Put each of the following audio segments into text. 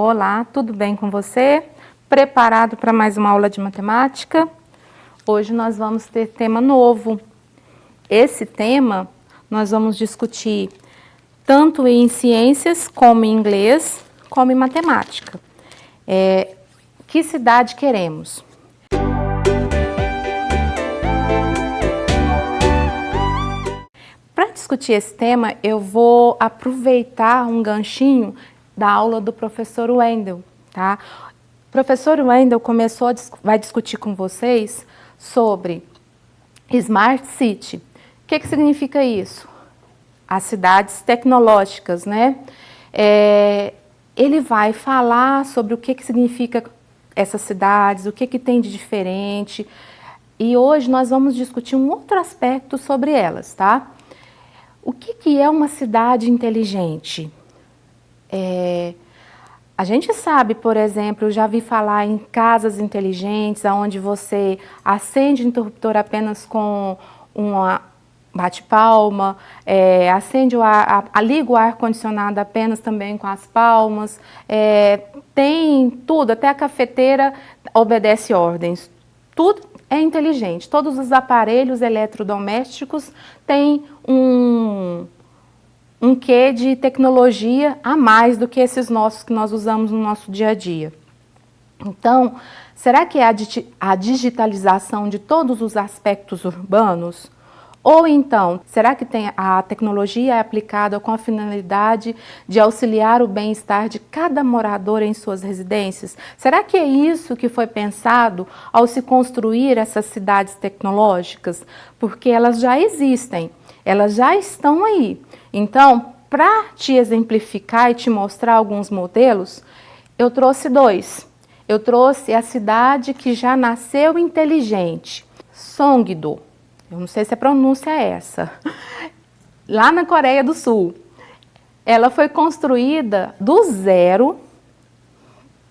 Olá, tudo bem com você? Preparado para mais uma aula de matemática? Hoje nós vamos ter tema novo. Esse tema nós vamos discutir tanto em ciências, como em inglês, como em matemática. Que cidade queremos? Para discutir esse tema, eu vou aproveitar um ganchinho da aula do professor Wendel, tá? O professor Wendel vai discutir com vocês sobre Smart City. O que significa isso? As cidades tecnológicas, né? Ele vai falar sobre o que significa essas cidades, o que tem de diferente. E hoje nós vamos discutir um outro aspecto sobre elas, tá? O que é uma cidade inteligente? A gente sabe, por exemplo, eu já vi falar em casas inteligentes, onde você acende o interruptor apenas com uma bate-palma, liga o ar-condicionado apenas também com as palmas, tem tudo, até a cafeteira obedece ordens, tudo é inteligente, todos os aparelhos eletrodomésticos têm um quê de tecnologia a mais do que esses nossos que nós usamos no nosso dia a dia. Então, será que é a digitalização de todos os aspectos urbanos? Ou então, será que a tecnologia é aplicada com a finalidade de auxiliar o bem-estar de cada morador em suas residências? Será que é isso que foi pensado ao se construir essas cidades tecnológicas? Porque elas já existem, elas já estão aí. Então, para te exemplificar e te mostrar alguns modelos, eu trouxe dois. Eu trouxe a cidade que já nasceu inteligente, Songdo. Eu não sei se a pronúncia é essa. Lá na Coreia do Sul. Ela foi construída do zero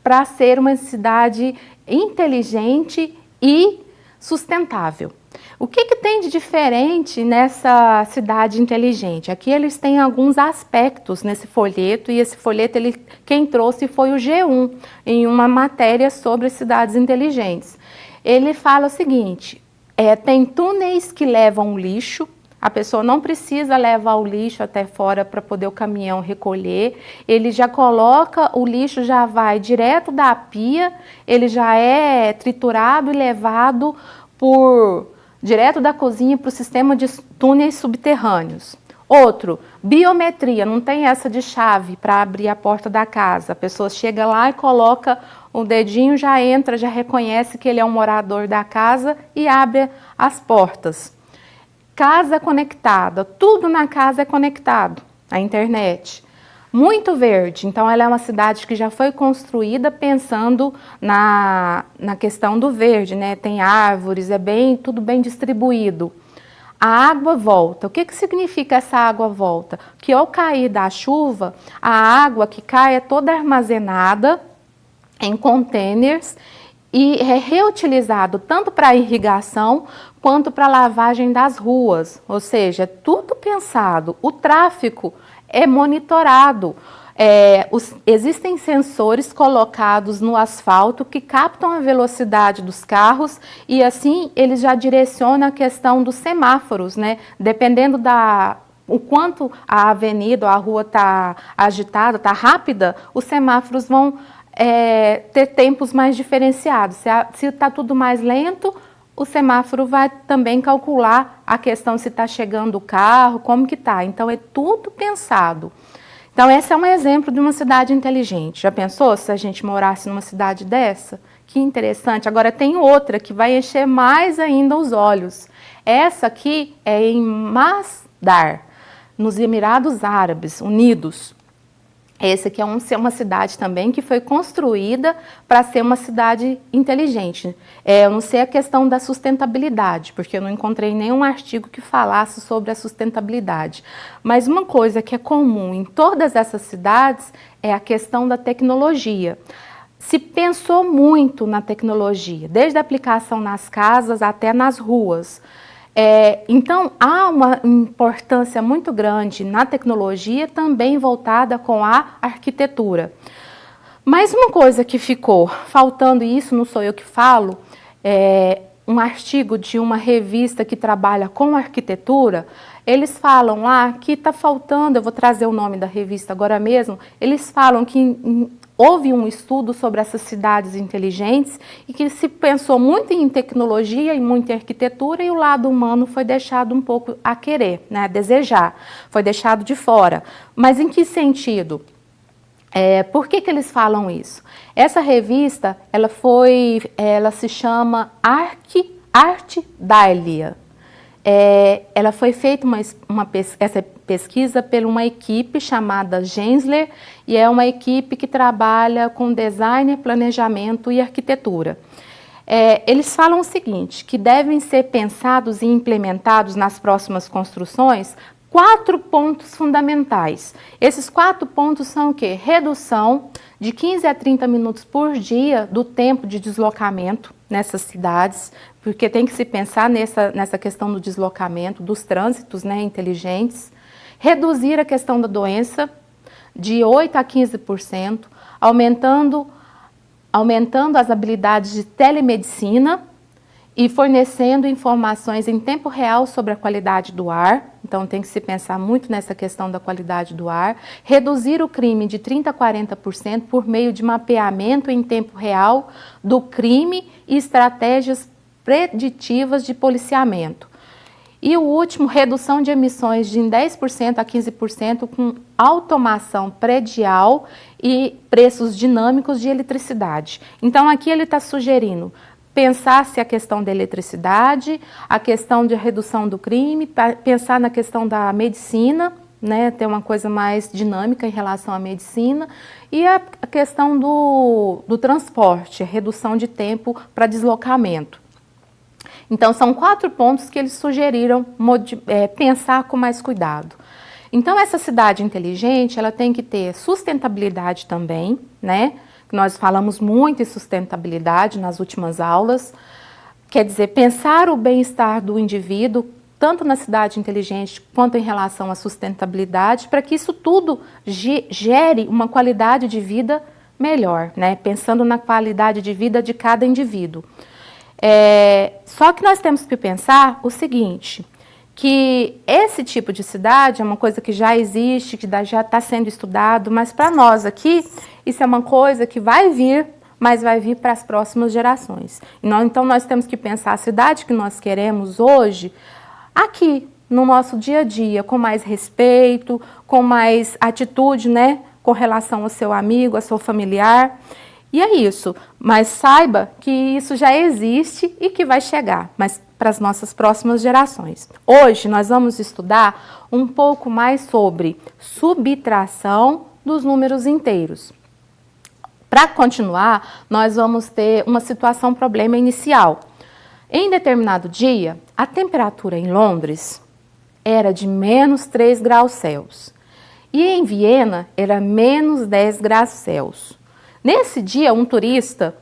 para ser uma cidade inteligente e sustentável. O que tem de diferente nessa cidade inteligente? Aqui eles têm alguns aspectos nesse folheto, e esse folheto quem trouxe foi o G1, em uma matéria sobre cidades inteligentes. Ele fala o seguinte, tem túneis que levam lixo, a pessoa não precisa levar o lixo até fora para poder o caminhão recolher, ele já coloca, o lixo já vai direto da pia, ele já é triturado e levado direto da cozinha para o sistema de túneis subterrâneos. Outro, biometria, não tem essa de chave para abrir a porta da casa. A pessoa chega lá e coloca o dedinho, já entra, já reconhece que ele é um morador da casa e abre as portas. Casa conectada, tudo na casa é conectado, a internet. Muito verde, então ela é uma cidade que já foi construída pensando na questão do verde, né? Tem árvores, tudo bem distribuído. A água volta. O que significa essa água volta? Que ao cair da chuva, a água que cai é toda armazenada em containers e é reutilizado tanto para irrigação quanto para lavagem das ruas. Ou seja, é tudo pensado. O tráfego é monitorado. Existem sensores colocados no asfalto que captam a velocidade dos carros e assim eles já direcionam a questão dos semáforos, né? Dependendo o quanto a avenida ou a rua está agitada, está rápida, os semáforos vão ter tempos mais diferenciados. Se está tudo mais lento, o semáforo vai também calcular a questão se está chegando o carro, como que está. Então é tudo pensado. Então, esse é um exemplo de uma cidade inteligente. Já pensou se a gente morasse numa cidade dessa? Que interessante. Agora, tem outra que vai encher mais ainda os olhos. Essa aqui é em Masdar, nos Emirados Árabes Unidos. Essa aqui é uma cidade também que foi construída para ser uma cidade inteligente. Eu não sei a questão da sustentabilidade, porque eu não encontrei nenhum artigo que falasse sobre a sustentabilidade. Mas uma coisa que é comum em todas essas cidades é a questão da tecnologia. Se pensou muito na tecnologia, desde a aplicação nas casas até nas ruas. Então, há uma importância muito grande na tecnologia, também voltada com a arquitetura. Mas uma coisa que ficou faltando, e isso não sou eu que falo, é um artigo de uma revista que trabalha com arquitetura. Eles falam lá que está faltando, eu vou trazer o nome da revista agora mesmo, eles falam que houve um estudo sobre essas cidades inteligentes e que se pensou muito em tecnologia e muito em arquitetura e o lado humano foi deixado um pouco a querer, né, a desejar, foi deixado de fora. Mas em que sentido? Por que eles falam isso? Essa revista, ela se chama Art Dahlia. Ela foi feita essa pesquisa por uma equipe chamada Gensler e é uma equipe que trabalha com design, planejamento e arquitetura. Eles falam o seguinte, que devem ser pensados e implementados nas próximas construções 4 pontos fundamentais. Esses 4 pontos são o quê? Redução de 15 a 30 minutos por dia do tempo de deslocamento nessas cidades, porque tem que se pensar nessa questão do deslocamento, dos trânsitos, né, inteligentes. Reduzir a questão da doença de 8 a 15%, aumentando as habilidades de telemedicina e fornecendo informações em tempo real sobre a qualidade do ar. Então tem que se pensar muito nessa questão da qualidade do ar. Reduzir o crime de 30% a 40% por meio de mapeamento em tempo real do crime e estratégias preditivas de policiamento. E o último, redução de emissões de 10% a 15% com automação predial e preços dinâmicos de eletricidade. Então aqui ele está sugerindo pensar-se a questão da eletricidade, a questão de redução do crime, pensar na questão da medicina, né, ter uma coisa mais dinâmica em relação à medicina, e a questão do transporte, a redução de tempo para deslocamento. Então, são 4 pontos que eles sugeriram pensar com mais cuidado. Então, essa cidade inteligente, ela tem que ter sustentabilidade também, né? Nós falamos muito em sustentabilidade nas últimas aulas, quer dizer, pensar o bem-estar do indivíduo, tanto na cidade inteligente quanto em relação à sustentabilidade, para que isso tudo gere uma qualidade de vida melhor, né? Pensando na qualidade de vida de cada indivíduo. Só que nós temos que pensar o seguinte, que esse tipo de cidade é uma coisa que já existe, que já está sendo estudado, mas para nós aqui, isso é uma coisa que vai vir, mas vai vir para as próximas gerações. Então nós temos que pensar a cidade que nós queremos hoje, aqui, no nosso dia a dia, com mais respeito, com mais atitude, né, com relação ao seu amigo, ao seu familiar. E é isso, mas saiba que isso já existe e que vai chegar, mas para as nossas próximas gerações. Hoje nós vamos estudar um pouco mais sobre subtração dos números inteiros. Para continuar, nós vamos ter uma situação problema inicial. Em determinado dia, a temperatura em Londres era de menos 3 graus Celsius e em Viena era menos 10 graus Celsius. Nesse dia, um turista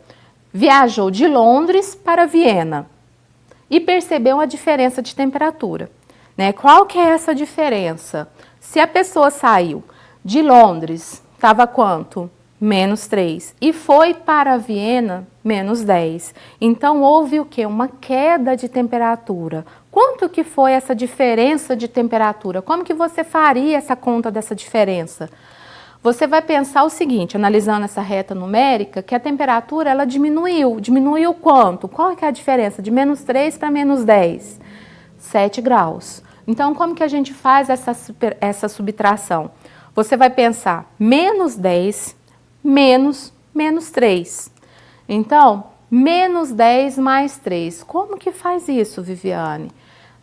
viajou de Londres para Viena e percebeu a diferença de temperatura, né? Qual que é essa diferença? Se a pessoa saiu de Londres, estava quanto? Menos 3. E foi para Viena, menos 10. Então, houve o quê? Uma queda de temperatura. Quanto que foi essa diferença de temperatura? Como que você faria essa conta dessa diferença? Você vai pensar o seguinte, analisando essa reta numérica, que a temperatura ela diminuiu. Diminuiu quanto? Qual que é a diferença? De menos 3 para menos 10? 7 graus. Então, como que a gente faz essa subtração? Você vai pensar menos 10 menos 3. Então, menos 10 mais 3. Como que faz isso, Viviane?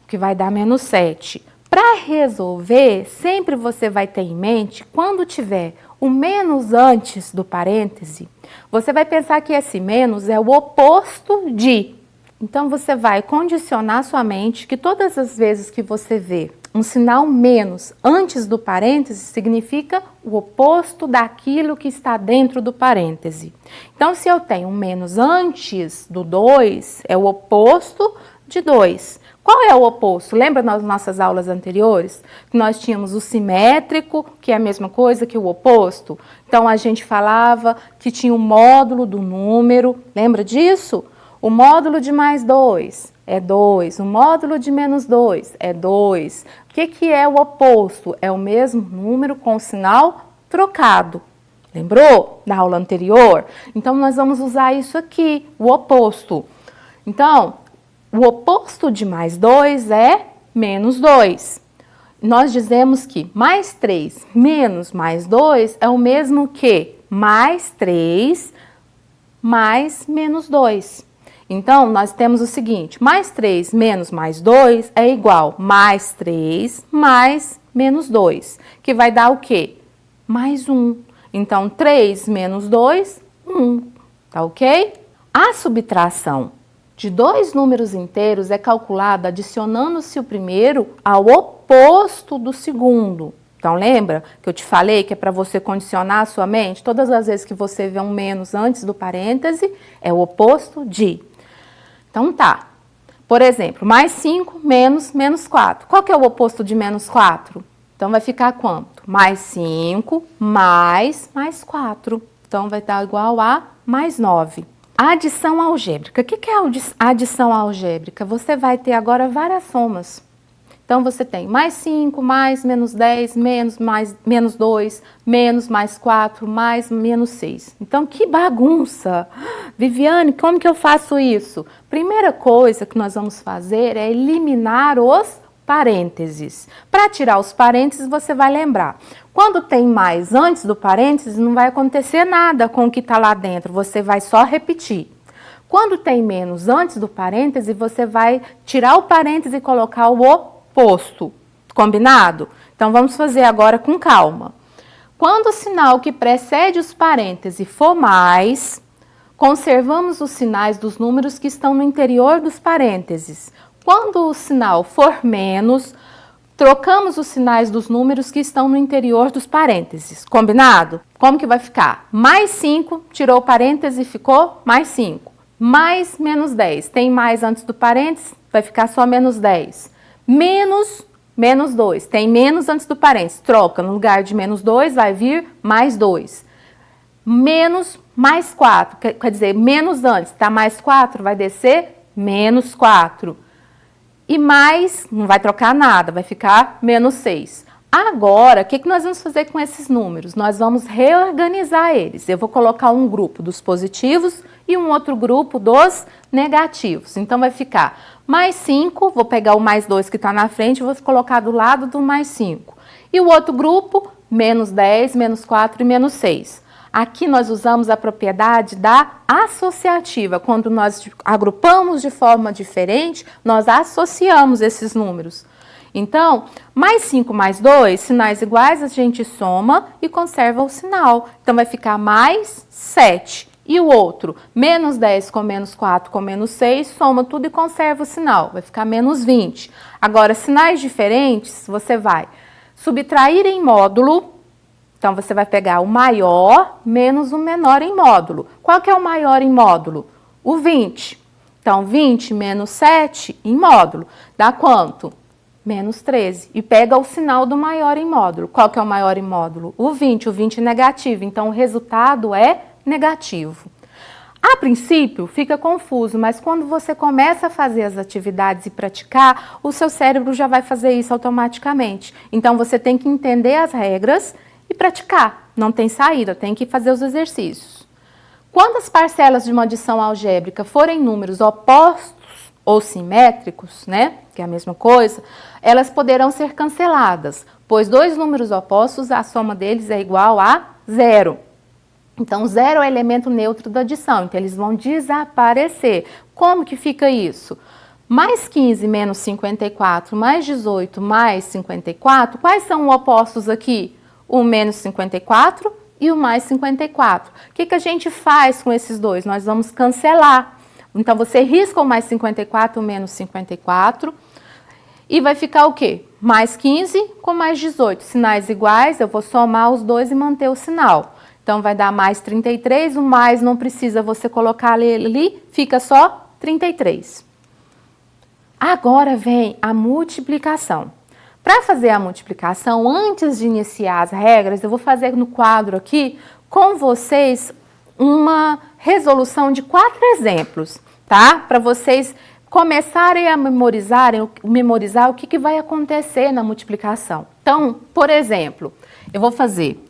Que vai dar menos 7. Para resolver, sempre você vai ter em mente, quando tiver o menos antes do parêntese, você vai pensar que esse menos é o oposto de. Então, você vai condicionar sua mente que todas as vezes que você vê um sinal menos antes do parêntese, significa o oposto daquilo que está dentro do parêntese. Então, se eu tenho um menos antes do 2, é o oposto de 2. Qual é o oposto? Lembra nas nossas aulas anteriores? Que nós tínhamos o simétrico, que é a mesma coisa que o oposto? Então, a gente falava que tinha o módulo do número, lembra disso? O módulo de mais 2 é 2, o módulo de menos 2 é 2. O que é o oposto? É o mesmo número com o sinal trocado. Lembrou da aula anterior? Então, nós vamos usar isso aqui, o oposto. Então, o oposto de mais 2 é menos 2. Nós dizemos que mais 3 menos mais 2 é o mesmo que mais 3 mais menos 2. Então, nós temos o seguinte, mais 3 menos mais 2 é igual mais 3 mais menos 2, que vai dar o quê? Mais 1. Então, 3 menos 2, 1. Tá ok? A subtração de dois números inteiros é calculada adicionando-se o primeiro ao oposto do segundo. Então, lembra que eu te falei que é para você condicionar a sua mente? Todas as vezes que você vê um menos antes do parêntese, é o oposto de. Então, tá. Por exemplo, mais 5 menos menos 4. Qual que é o oposto de menos 4? Então, vai ficar quanto? Mais 5 mais 4. Então, vai dar igual a mais 9. A adição algébrica. O que é a adição algébrica? Você vai ter agora várias somas. Então, você tem mais 5, mais menos 10, menos 2, menos mais 4, mais menos 6. Então, que bagunça! Viviane, como que eu faço isso? Primeira coisa que nós vamos fazer é eliminar os parênteses. Para tirar os parênteses, você vai lembrar. Quando tem mais antes do parênteses, não vai acontecer nada com o que está lá dentro, você vai só repetir. Quando tem menos antes do parêntese, você vai tirar o parêntese e colocar o oposto. Combinado? Então, vamos fazer agora com calma. Quando o sinal que precede os parênteses for mais, conservamos os sinais dos números que estão no interior dos parênteses. Quando o sinal for menos, trocamos os sinais dos números que estão no interior dos parênteses. Combinado? Como que vai ficar? Mais 5, tirou o parêntese e ficou mais 5. Mais menos 10. Tem mais antes do parêntese, vai ficar só menos 10. Menos 2. Tem menos antes do parêntese. Troca, no lugar de menos 2 vai vir mais 2. Menos mais 4. Quer dizer, menos antes, tá mais 4, vai descer menos 4. E mais, não vai trocar nada, vai ficar menos 6. Agora, o que nós vamos fazer com esses números? Nós vamos reorganizar eles. Eu vou colocar um grupo dos positivos e um outro grupo dos negativos. Então, vai ficar mais 5, vou pegar o mais 2 que está na frente e vou colocar do lado do mais 5. E o outro grupo, menos 10, menos 4 e menos 6. Aqui nós usamos a propriedade da associativa. Quando nós agrupamos de forma diferente, nós associamos esses números. Então, mais 5 mais 2, sinais iguais, a gente soma e conserva o sinal. Então, vai ficar mais 7. E o outro, menos 10 com menos 4 com menos 6, soma tudo e conserva o sinal. Vai ficar menos 20. Agora, sinais diferentes, você vai subtrair em módulo. Então, você vai pegar o maior menos o menor em módulo. Qual que é o maior em módulo? O 20. Então, 20 menos 7 em módulo. Dá quanto? Menos 13. E pega o sinal do maior em módulo. Qual que é o maior em módulo? O 20. O 20 é negativo. Então, o resultado é negativo. A princípio, fica confuso, mas quando você começa a fazer as atividades e praticar, o seu cérebro já vai fazer isso automaticamente. Então, você tem que entender as regras e praticar. Não tem saída, tem que fazer os exercícios. Quando as parcelas de uma adição algébrica forem números opostos ou simétricos, né, que é a mesma coisa, elas poderão ser canceladas, pois dois números opostos, a soma deles é igual a 0. Então, 0 é o elemento neutro da adição, então eles vão desaparecer. Como que fica isso? Mais 15 menos 54, mais 18 mais 54, quais são os opostos aqui? O menos 54 e o mais 54. O que a gente faz com esses dois? Nós vamos cancelar. Então, você risca o mais 54, o menos 54. E vai ficar o quê? Mais 15 com mais 18. Sinais iguais, eu vou somar os dois e manter o sinal. Então, vai dar mais 33. O mais não precisa você colocar ali, fica só 33. Agora vem a multiplicação. Para fazer a multiplicação, antes de iniciar as regras, eu vou fazer no quadro aqui com vocês uma resolução de 4 exemplos, tá? Para vocês começarem a memorizar o que vai acontecer na multiplicação. Então, por exemplo, eu vou fazer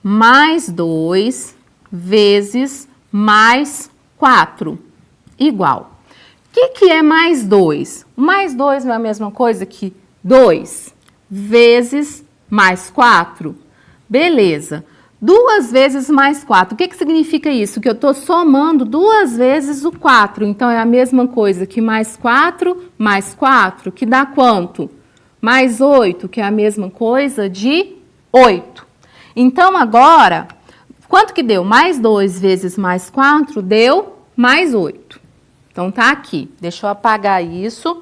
mais 2 vezes mais 4 igual. O que é mais 2? Mais 2 não é a mesma coisa que 2 vezes mais 4? Beleza. 2 vezes mais 4. O que significa isso? Que eu estou somando 2 vezes o 4. Então, é a mesma coisa que mais 4, que dá quanto? Mais 8, que é a mesma coisa de 8. Então, agora, quanto que deu? Mais 2 vezes mais 4 deu mais 8. Então, tá aqui. Deixa eu apagar isso.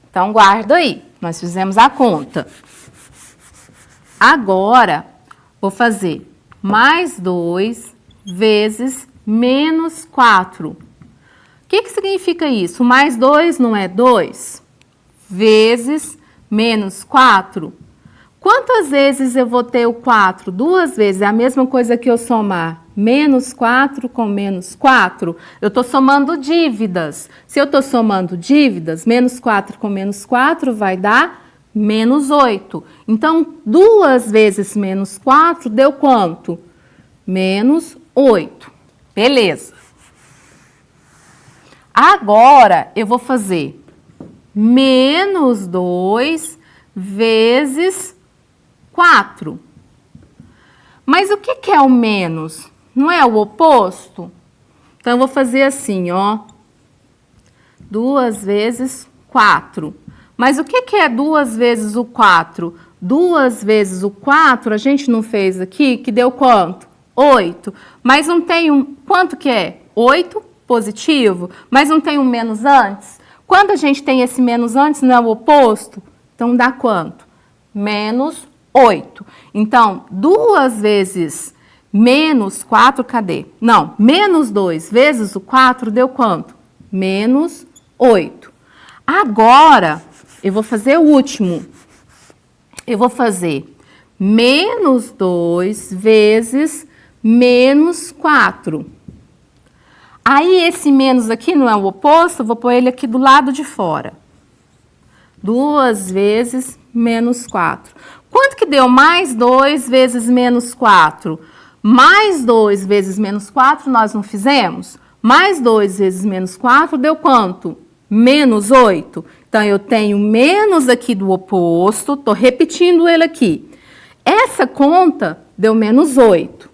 Então, guarda aí. Nós fizemos a conta. Agora, vou fazer mais 2 vezes menos 4. O que significa isso? Mais 2 não é 2? Vezes menos 4. Quantas vezes eu vou ter o 4? 2 vezes. É a mesma coisa que eu somar menos 4 com menos 4. Eu estou somando dívidas. Se eu estou somando dívidas, menos 4 com menos 4 vai dar menos 8. Então, 2 vezes menos 4 deu quanto? Menos 8. Beleza. Agora, eu vou fazer menos 2 vezes 4. Mas o que é o menos? Não é o oposto? Então, eu vou fazer assim, ó. 2 vezes 4. Mas o que é 2 vezes o 4? 2 vezes o 4, a gente não fez aqui, que deu quanto? 8. Mas não tem um... Quanto que é? 8 positivo, mas não tem um menos antes? Quando a gente tem esse menos antes, não é o oposto? Então, dá quanto? Menos 8. Então, 2 vezes menos 4, cadê? Não, menos 2 vezes o 4 deu quanto? Menos 8. Agora, eu vou fazer o último. Eu vou fazer menos 2 vezes menos 4. Aí, esse menos aqui não é o oposto, eu vou pôr ele aqui do lado de fora. 2 vezes menos 4. Quanto que deu mais 2 vezes menos 4? Mais 2 vezes menos 4 nós não fizemos? Mais 2 vezes menos 4 deu quanto? Menos 8. Então, eu tenho menos aqui do oposto, estou repetindo ele aqui. Essa conta deu menos 8.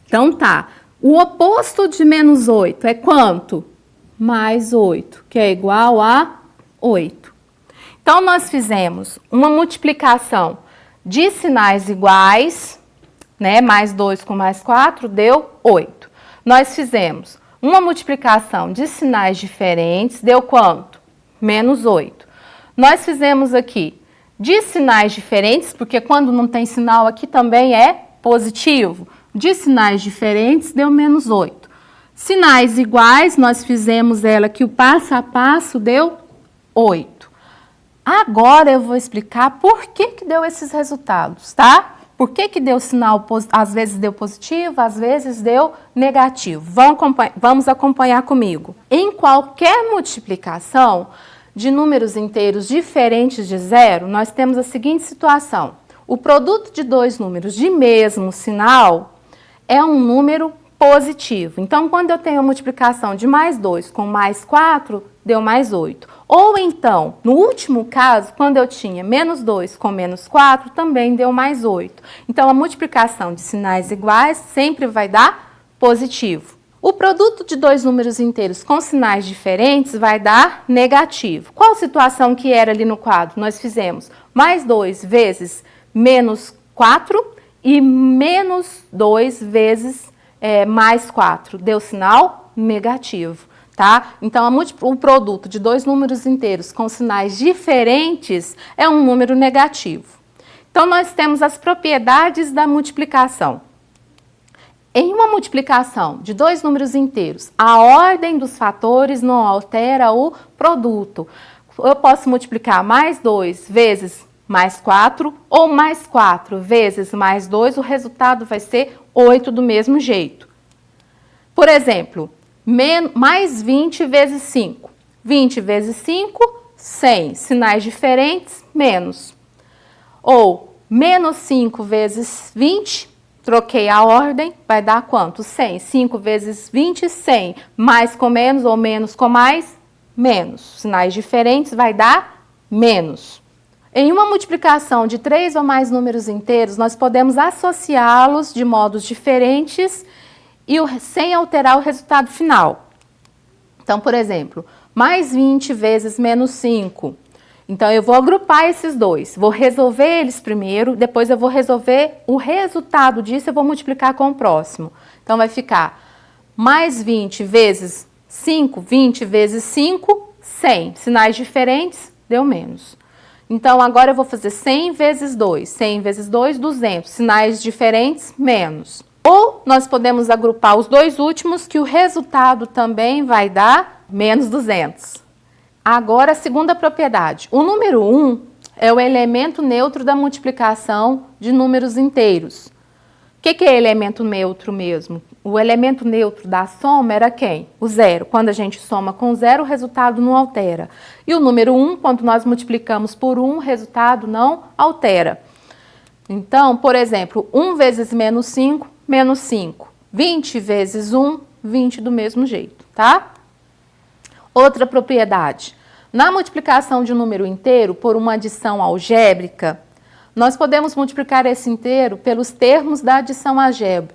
Então, tá. O oposto de menos 8 é quanto? Mais 8, que é igual a 8. Então, nós fizemos uma multiplicação de sinais iguais, né? Mais 2 com mais 4 deu 8. Nós fizemos uma multiplicação de sinais diferentes, deu quanto? Menos 8. Nós fizemos aqui de sinais diferentes, porque quando não tem sinal aqui também é positivo. De sinais diferentes deu menos 8. Sinais iguais, nós fizemos ela que o passo a passo deu 8. Agora eu vou explicar por que deu esses resultados, tá? Por que deu sinal, às vezes deu positivo, às vezes deu negativo. Vamos acompanhar comigo. Em qualquer multiplicação de números inteiros diferentes de zero, nós temos a seguinte situação. O produto de dois números de mesmo sinal é um número positivo. Então, quando eu tenho a multiplicação de mais 2 com mais 4, deu mais 8. Ou então, no último caso, quando eu tinha menos 2 com menos 4, também deu mais 8. Então, a multiplicação de sinais iguais sempre vai dar positivo. O produto de dois números inteiros com sinais diferentes vai dar negativo. Qual situação que era ali no quadro? Nós fizemos mais 2 vezes menos 4 e menos 2 vezes mais 4. Deu sinal negativo. Tá? Então, o produto de dois números inteiros com sinais diferentes é um número negativo. Então, nós temos as propriedades da multiplicação. Em uma multiplicação de dois números inteiros, a ordem dos fatores não altera o produto. Eu posso multiplicar mais 2 vezes mais 4 ou mais 4 vezes mais 2, o resultado vai ser 8 do mesmo jeito. Por exemplo, mais 20 vezes 5. 20 vezes 5, 100. Sinais diferentes, menos. Ou menos 5 vezes 20, troquei a ordem, vai dar quanto? 100. 5 vezes 20, 100. Mais com menos ou menos com mais, menos. Sinais diferentes vai dar menos. Em uma multiplicação de 3 ou mais números inteiros, nós podemos associá-los de modos diferentes e sem alterar o resultado final. Então, por exemplo, mais 20 vezes menos 5. Então, eu vou agrupar esses dois. Vou resolver eles primeiro, depois eu vou resolver o resultado disso, eu vou multiplicar com o próximo. Então, vai ficar mais 20 vezes 5, 20 vezes 5, 100. Sinais diferentes, deu menos. Então, agora eu vou fazer 100 vezes 2. 100 vezes 2, 200. Sinais diferentes, menos. Ou nós podemos agrupar os dois últimos, que o resultado também vai dar menos 200. Agora, a segunda propriedade. O número 1 é o elemento neutro da multiplicação de números inteiros. O que é elemento neutro mesmo? O elemento neutro da soma era quem? O zero. Quando a gente soma com zero, o resultado não altera. E o número 1, quando nós multiplicamos por 1, o resultado não altera. Então, por exemplo, 1 vezes menos 5, menos 5. 20 vezes 1, 20 do mesmo jeito, tá? Outra propriedade. Na multiplicação de um número inteiro por uma adição algébrica, nós podemos multiplicar esse inteiro pelos termos da adição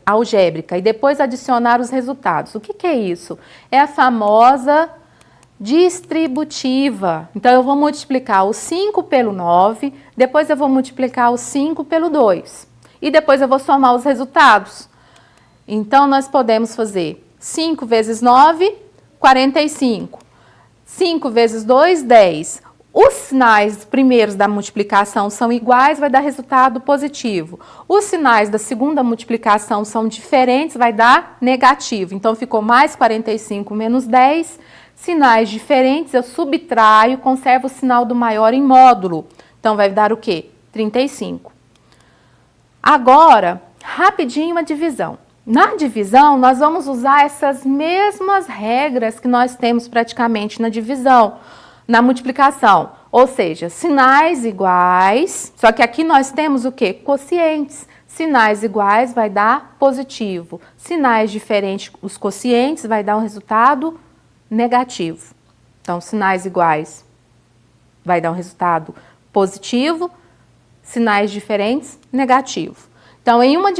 algébrica e depois adicionar os resultados. O que é isso? É a famosa distributiva. Então, eu vou multiplicar o 5 pelo 9, depois eu vou multiplicar o 5 pelo 2. E depois eu vou somar os resultados. Então, nós podemos fazer 5 vezes 9, 45. 5 vezes 2, 10. Os sinais primeiros da multiplicação são iguais, vai dar resultado positivo. Os sinais da segunda multiplicação são diferentes, vai dar negativo. Então, ficou mais 45 menos 10. Sinais diferentes, eu subtraio, conservo o sinal do maior em módulo. Então, vai dar o quê? 35. Agora, rapidinho a divisão. Na divisão, nós vamos usar essas mesmas regras que nós temos praticamente na divisão, na multiplicação. Ou seja, sinais iguais, só que aqui nós temos o quê? Quocientes. Sinais iguais vai dar positivo. Sinais diferentes, os quocientes, vai dar um resultado negativo. Então, sinais iguais vai dar um resultado positivo, sinais diferentes, negativo. Então, em uma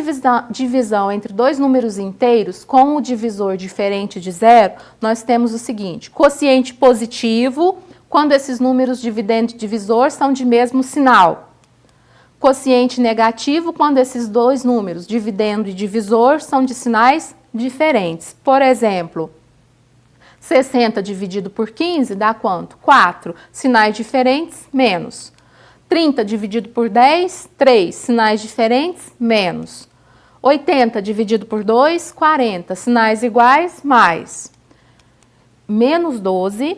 divisão entre dois números inteiros com o divisor diferente de zero, nós temos o seguinte: quociente positivo, quando esses números dividendo e divisor são de mesmo sinal. Quociente negativo, quando esses dois números, dividendo e divisor, são de sinais diferentes. Por exemplo, 60 dividido por 15 dá quanto? 4. Sinais diferentes, menos. 30 dividido por 10, 3. Sinais diferentes, menos. 80 dividido por 2, 40. Sinais iguais, mais. Menos 12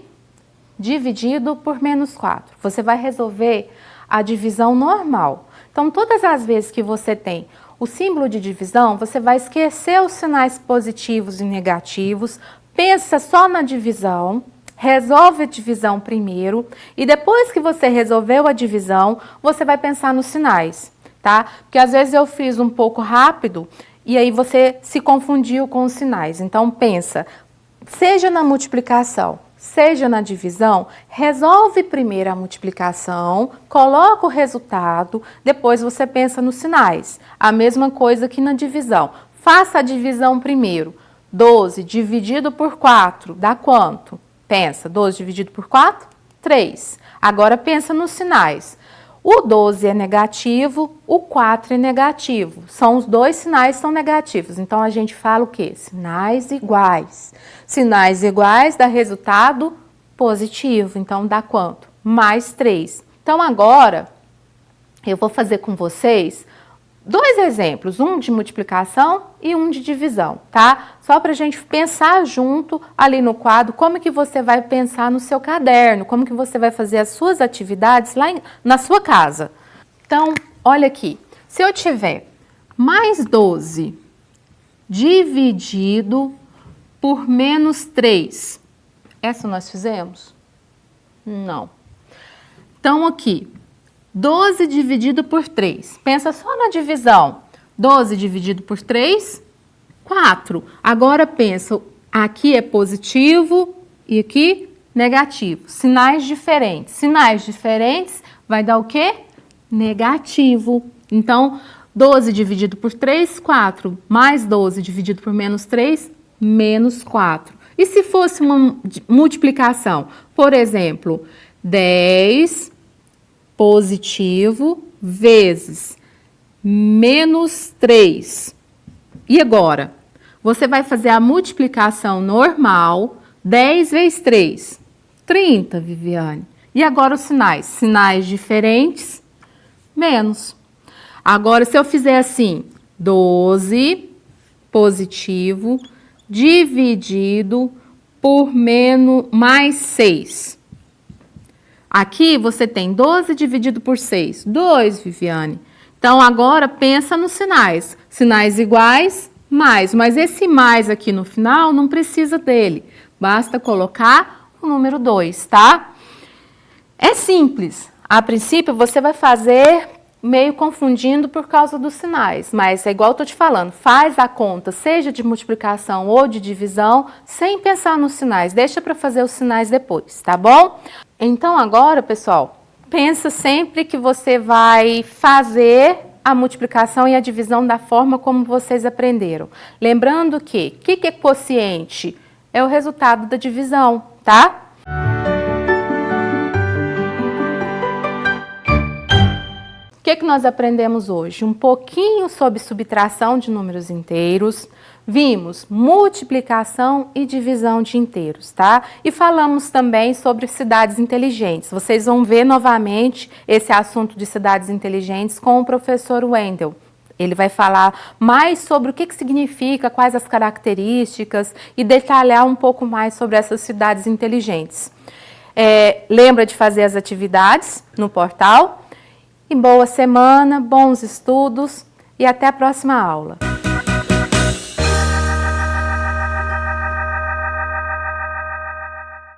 dividido por menos 4. Você vai resolver a divisão normal. Então, todas as vezes que você tem o símbolo de divisão, você vai esquecer os sinais positivos e negativos, pensa só na divisão, resolve a divisão primeiro e depois que você resolveu a divisão, você vai pensar nos sinais, tá? Porque às vezes eu fiz um pouco rápido e aí você se confundiu com os sinais. Então pensa, seja na multiplicação, seja na divisão, resolve primeiro a multiplicação, coloca o resultado, depois você pensa nos sinais. A mesma coisa que na divisão. Faça a divisão primeiro. 12 dividido por 4 dá quanto? Pensa, 12 dividido por 4? 3. Agora pensa nos sinais. O 12 é negativo, o 4 é negativo. Os dois sinais são negativos. Então, a gente fala o quê? Sinais iguais. Sinais iguais dá resultado positivo. Então, dá quanto? Mais 3. Então, agora, eu vou fazer com vocês dois exemplos, um de multiplicação e um de divisão, tá? Só para a gente pensar junto ali no quadro, como que você vai pensar no seu caderno, como que você vai fazer as suas atividades lá na sua casa. Então, olha aqui, se eu tiver mais 12 dividido por menos 3, essa nós fizemos? Não. Então, aqui, 12 dividido por 3. Pensa só na divisão. 12 dividido por 3, 4. Agora pensa, aqui é positivo e aqui negativo. Sinais diferentes. Sinais diferentes vai dar o quê? Negativo. Então, 12 dividido por 3, 4. Mais 12 dividido por menos 3, menos 4. E se fosse uma multiplicação? Por exemplo, 10 positivo vezes menos 3. E agora? Você vai fazer a multiplicação normal, 10 vezes 3. 30, Viviane. E agora os sinais? Sinais diferentes, menos. Agora, se eu fizer assim, 12 positivo dividido por mais 6. Aqui você tem 12 dividido por 6. 2, Viviane. Então, agora pensa nos sinais. Sinais iguais, mais. Mas esse mais aqui no final não precisa dele. Basta colocar o número 2, tá? É simples. A princípio, você vai fazer meio confundindo por causa dos sinais. Mas é igual eu tô te falando. Faz a conta, seja de multiplicação ou de divisão, sem pensar nos sinais. Deixa para fazer os sinais depois, tá bom? Então, agora, pessoal, pensa sempre que você vai fazer a multiplicação e a divisão da forma como vocês aprenderam. Lembrando que o que é quociente? É o resultado da divisão, tá? O que nós aprendemos hoje? Um pouquinho sobre subtração de números inteiros. Vimos multiplicação e divisão de inteiros, tá? E falamos também sobre cidades inteligentes. Vocês vão ver novamente esse assunto de cidades inteligentes com o professor Wendel. Ele vai falar mais sobre o que significa, quais as características e detalhar um pouco mais sobre essas cidades inteligentes. Lembra de fazer as atividades no portal? E boa semana, bons estudos e até a próxima aula.